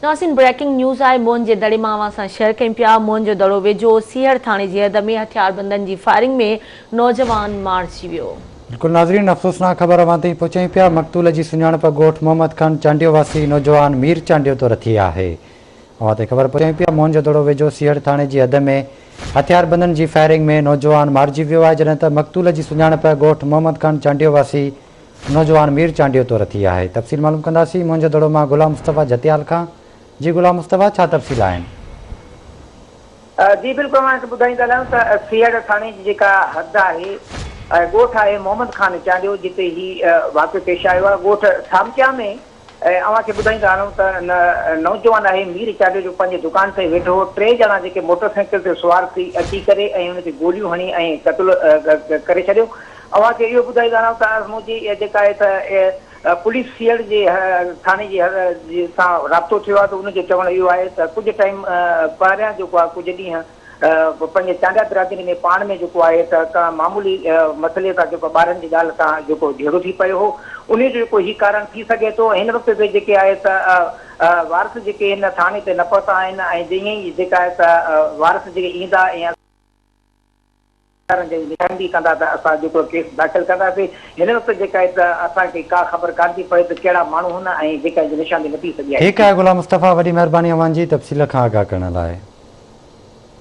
नासिन breaking news आहे। मोहन जे दड़े मां सां शेयर कयूं पिया। मोहन जो दड़ो वेझो सीहड़ थाणे जी हद में हथियारबंदनि जी फायरिंग में नौजवान मारिजी वियो। बिल्कुल नाज़रीन, अफ़सोसनाक ख़बर अवां ताईं पहुचायूं पिया। मक़तूल जी सुञाणप ॻोठ मोहम्मद खान चांडियो वासी नौजवान मीर चांडियो तो रथी आहे। अवां ताईं ख़बर पहुचायूं पिया। मोहन जो दड़ो वेझो सीहड़ थाणे जी हद में हथियारबंदनि जी फायरिंग में नौजवान मारिजी वियो आहे, जॾहिं त मक़तूल जी सुञाणप ॻोठ मोहम्मद खान चांडियो वासी नौजवान मीर चांडियो तो रथी आहे। तफ़सील मालूम कंदासीं मोहन जो दड़ो मां गुलाम मुस्तफ़ा जतियाल खां। जी गुलाम मुस्तफ़ा, छा तफ़सील आहिनि? जी बिल्कुल ॿुधाईंदा हलूं त सीहड़ थाणे जी जेका हद आहे, ॻोठ आहे मोहम्मद खान चांडियो, जिते ही वाक़ियो पेश आयो आहे। ॻोठ सामचिया में अव्हां खे ॿुधाईंदा हलूं त नौजवान आहे मीर चांडियो जो पंहिंजे दुकान ते वेठो हो। टे ॼणा जेके मोटरसाइकिल ते सुवार थी अची करे ऐं हुनखे गोलियूं हणी ऐं क़त्ल करे छॾियो। अव्हां खे इहो ॿुधाईंदा हलूं त मुंहिंजी जेका आहे त पुलिस सीहड़ जे थाणे जी सां राब्तो थियो आहे, त उनजो चवणु इहो आहे त कुझु टाइम पहिरियां जेको आहे कुझु ॾींहं पंहिंजे चांडिया बिरादरी में पाण में जेको आहे त का मामूली मसइले सां जेको ॿारनि जी ॻाल्हि सां जेको झेड़ो थी पियो हो, उन जो जेको ही कारण थी सघे थो। हिन वक़्त ते जेके आहे त वारस जेके हिन थाणे ते न पहुता आहिनि ऐं जीअं ई जेका आहे त वारस जेके ईंदा ऐं निशानदी कंदा त असां जेको केस दाख़िल कंदासीं। हिन वक़्तु जेका आहे त असांखे का ख़बर कान थी पए त कहिड़ा माण्हू हुन ऐं जेका निशानदी न थी सघी आहे। ठीकु आहे गुलाम मुस्तफ़ा, वॾी महिरबानी अवां जी तफ़सील खां आगाह करण लाइ।